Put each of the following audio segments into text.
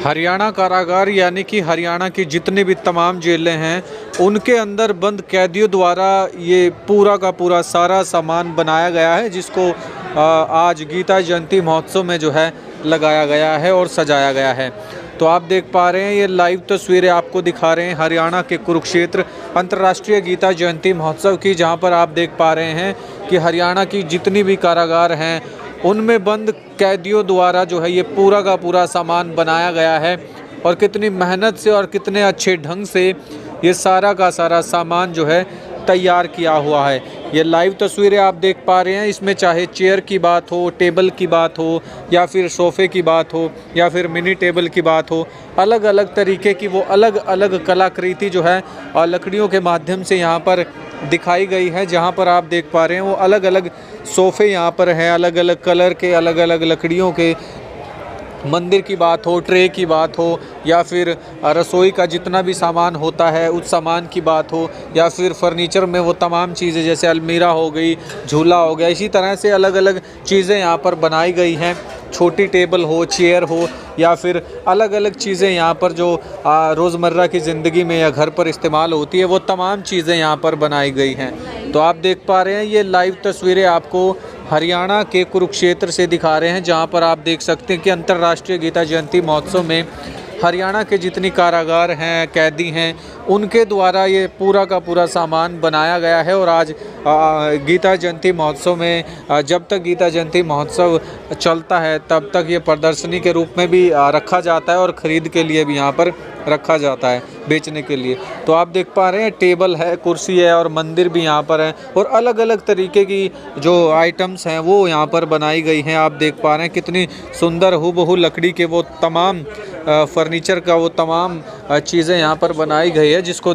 हरियाणा कारागार यानी कि हरियाणा की जितनी भी तमाम जेलें हैं उनके अंदर बंद कैदियों द्वारा ये पूरा का पूरा सारा सामान बनाया गया है, जिसको आज गीता जयंती महोत्सव में जो है लगाया गया है और सजाया गया है। तो आप देख पा रहे हैं ये लाइव तस्वीरें आपको दिखा रहे हैं हरियाणा के कुरुक्षेत्र अंतर्राष्ट्रीय गीता जयंती महोत्सव की, जहां पर आप देख पा रहे हैं कि हरियाणा की जितनी भी कारागार हैं उनमें बंद कैदियों द्वारा जो है ये पूरा का पूरा सामान बनाया गया है और कितनी मेहनत से और कितने अच्छे ढंग से ये सारा का सारा सामान जो है तैयार किया हुआ है। ये लाइव तस्वीरें आप देख पा रहे हैं, इसमें चाहे चेयर की बात हो, टेबल की बात हो या फिर सोफ़े की बात हो या फिर मिनी टेबल की बात हो, अलग अलग तरीके की वो अलग अलग कलाकृति जो है और लकड़ियों के माध्यम से यहाँ पर दिखाई गई है। जहाँ पर आप देख पा रहे हैं वो अलग अलग सोफ़े यहाँ पर हैं, अलग अलग कलर के, अलग अलग लकड़ियों के। मंदिर की बात हो, ट्रे की बात हो या फिर रसोई का जितना भी सामान होता है उस सामान की बात हो या फिर फर्नीचर में वो तमाम चीज़ें जैसे अलमीरा हो गई, झूला हो गया, इसी तरह से अलग अलग चीज़ें यहाँ पर बनाई गई हैं। छोटी टेबल हो, चेयर हो या फिर अलग अलग चीज़ें यहाँ पर जो रोज़मर्रा की ज़िंदगी में या घर पर इस्तेमाल होती है वो तमाम चीज़ें यहाँ पर बनाई गई हैं। तो आप देख पा रहे हैं ये लाइव तस्वीरें आपको हरियाणा के कुरुक्षेत्र से दिखा रहे हैं, जहाँ पर आप देख सकते हैं कि अंतर्राष्ट्रीय गीता जयंती महोत्सव में हरियाणा के जितनी कारागार हैं, कैदी हैं, उनके द्वारा ये पूरा का पूरा सामान बनाया गया है। और आज गीता जयंती महोत्सव में जब तक गीता जयंती महोत्सव चलता है तब तक ये प्रदर्शनी के रूप में भी रखा जाता है और ख़रीद के लिए भी यहाँ पर रखा जाता है, बेचने के लिए। तो आप देख पा रहे हैं टेबल है, कुर्सी है और मंदिर भी यहाँ पर है और अलग अलग तरीके की जो आइटम्स हैं वो यहाँ पर बनाई गई हैं। आप देख पा रहे हैं कितनी सुंदर हूबहू लकड़ी के वो तमाम फर्नीचर का वो तमाम चीज़ें यहाँ पर बनाई गई है, जिसको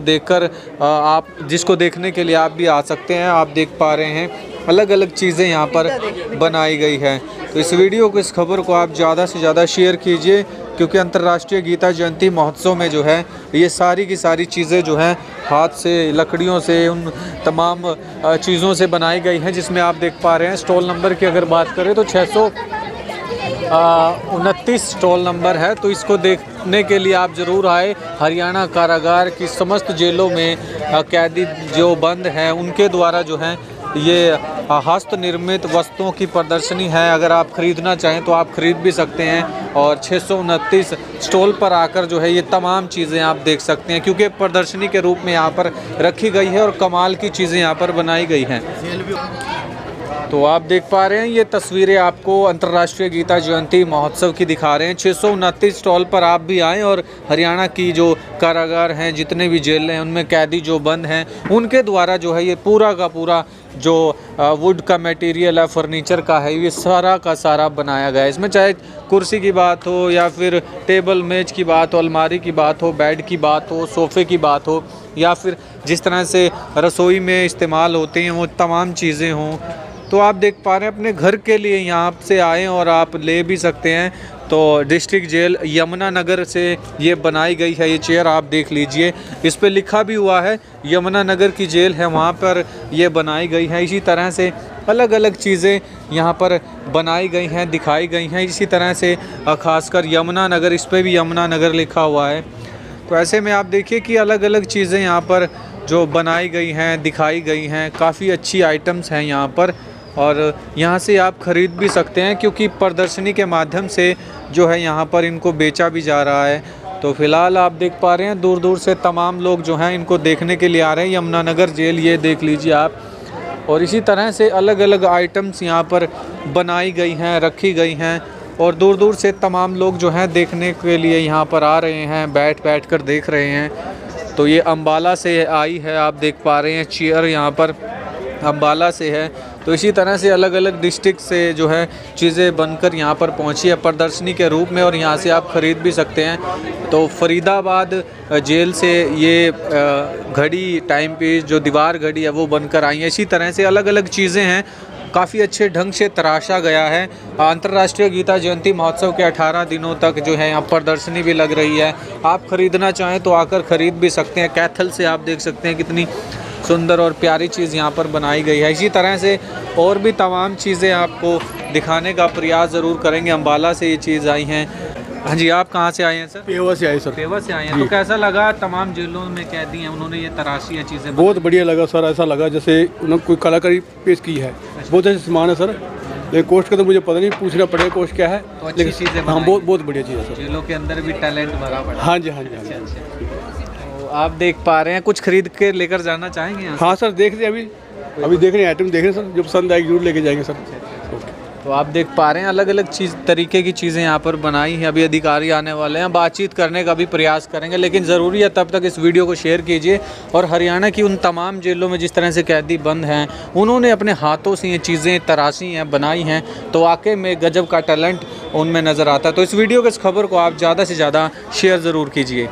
देखने के लिए आप भी आ सकते हैं। आप देख पा रहे हैं अलग अलग चीज़ें यहाँ पर बनाई गई है। तो इस वीडियो को, इस खबर को आप ज़्यादा से ज़्यादा शेयर कीजिए, क्योंकि अंतर्राष्ट्रीय गीता जयंती महोत्सव में जो है ये सारी की सारी चीज़ें जो हैं हाथ से, लकड़ियों से, उन तमाम चीज़ों से बनाई गई हैं। जिसमें आप देख पा रहे हैं स्टॉल नंबर की अगर बात करें तो 629 स्टॉल नंबर है। तो इसको देखने के लिए आप ज़रूर आए। हरियाणा कारागार की समस्त जेलों में कैदी जो बंद हैं उनके द्वारा जो है ये हस्त निर्मित वस्तुओं की प्रदर्शनी है। अगर आप ख़रीदना चाहें तो आप ख़रीद भी सकते हैं और 629 स्टॉल पर आकर जो है ये तमाम चीज़ें आप देख सकते हैं, क्योंकि प्रदर्शनी के रूप में यहाँ पर रखी गई है और कमाल की चीज़ें यहाँ पर बनाई गई हैं। तो आप देख पा रहे हैं ये तस्वीरें आपको अंतर्राष्ट्रीय गीता जयंती महोत्सव की दिखा रहे हैं। 629 स्टॉल पर आप भी आएँ और हरियाणा की जो कारागार हैं, जितने भी जेल हैं, उनमें कैदी जो बंद हैं उनके द्वारा जो है ये पूरा का पूरा जो वुड का मटेरियल है, फर्नीचर का है, ये सारा का सारा बनाया गया है। इसमें चाहे कुर्सी की बात हो या फिर टेबल मेज की बात हो, अलमारी की बात हो, बेड की बात हो, सोफ़े की बात हो या फिर जिस तरह से रसोई में इस्तेमाल होते हैं वो तमाम चीज़ें हों। तो आप देख पा रहे हैं अपने घर के लिए यहाँ से आएँ और आप ले भी सकते हैं। तो डिस्ट्रिक्ट जेल यमुनानगर से ये बनाई गई है ये चेयर, आप देख लीजिए, इस पे लिखा भी हुआ है यमुनानगर की जेल है, वहाँ पर ये बनाई गई है। इसी तरह से अलग अलग चीज़ें यहाँ पर बनाई गई हैं, दिखाई गई हैं। इसी तरह से ख़ासकर यमुनानगर, इस पे भी यमुनानगर लिखा हुआ है। तो ऐसे में आप देखिए कि अलग अलग चीज़ें यहाँ पर जो बनाई गई हैं, दिखाई गई हैं, काफ़ी अच्छी आइटम्स हैं यहाँ पर और यहाँ से आप ख़रीद भी सकते हैं, क्योंकि प्रदर्शनी के माध्यम से जो है यहाँ पर इनको बेचा भी जा रहा है। तो फ़िलहाल आप देख पा रहे हैं दूर दूर से तमाम लोग जो हैं इनको देखने के लिए आ रहे हैं। यमुनानगर जेल ये देख लीजिए आप, और इसी तरह से अलग अलग आइटम्स यहाँ पर बनाई गई हैं, रखी गई हैं और दूर दूर से तमाम लोग जो हैं देखने के लिए यहाँ पर आ रहे हैं, बैठ कर देख रहे हैं। तो ये अम्बाला से आई है, आप देख पा रहे हैं चेयर यहाँ पर अम्बाला से है। तो इसी तरह से अलग अलग डिस्ट्रिक्ट से जो है चीज़ें बनकर यहाँ पर पहुँची है प्रदर्शनी के रूप में और यहाँ से आप ख़रीद भी सकते हैं। तो फरीदाबाद जेल से ये घड़ी, टाइम पीस, जो दीवार घड़ी है वो बनकर आई है। इसी तरह से अलग अलग चीज़ें हैं, काफ़ी अच्छे ढंग से तराशा गया है। अंतर्राष्ट्रीय गीता जयंती महोत्सव के 18 दिनों तक जो है यहाँ प्रदर्शनी भी लग रही है। आप ख़रीदना चाहें तो आकर ख़रीद भी सकते हैं। कैथल से आप देख सकते हैं कितनी सुंदर और प्यारी चीज़ यहाँ पर बनाई गई है। इसी तरह से और भी तमाम चीज़ें आपको दिखाने का प्रयास ज़रूर करेंगे। अम्बाला से ये चीज़ आई हैं। हाँ जी, आप कहाँ से आए हैं सर? पेवा से आए सर। पेवा से आए हैं। तो कैसा लगा? तमाम जेलों में कैदी हैं, उन्होंने ये तराशी है चीज़ें बहुत बढ़िया लगा सर, ऐसा लगा जैसे उन्होंने कोई कलाकारी पेश की है। बहुत अच्छे सामान है सर, लेकिन कोस्ट का तो मुझे पता नहीं, पूछना पड़ेगा कोस्ट क्या है। तो अच्छी चीज़ें हाँ, बहुत बहुत बढ़िया चीज़ है सर। जेलों के अंदर भी टैलेंट भरा पड़ा। हाँ जी, हाँ जी, हाँ जी। तो आप देख पा रहे हैं, कुछ खरीद के लेकर जाना चाहेंगे यहाँ से? हाँ सर, देख रहे अभी देख रहे हैं, आइटम देख रहे हैं सर, जो पसंद आएगी जरूर लेके जाएंगे सर। तो आप देख पा रहे हैं अलग अलग तरीके की चीज़ें यहाँ पर बनाई हैं। अभी अधिकारी आने वाले हैं, बातचीत करने का भी प्रयास करेंगे, लेकिन ज़रूरी है तब तक इस वीडियो को शेयर कीजिए। और हरियाणा की उन तमाम जेलों में जिस तरह से कैदी बंद हैं, उन्होंने अपने हाथों से ये चीज़ें तराशी हैं, बनाई हैं, तो वाकई में गजब का टैलेंट उनमें नज़र आता है। तो इस वीडियो के इस खबर को आप ज़्यादा से ज़्यादा शेयर ज़रूर कीजिए।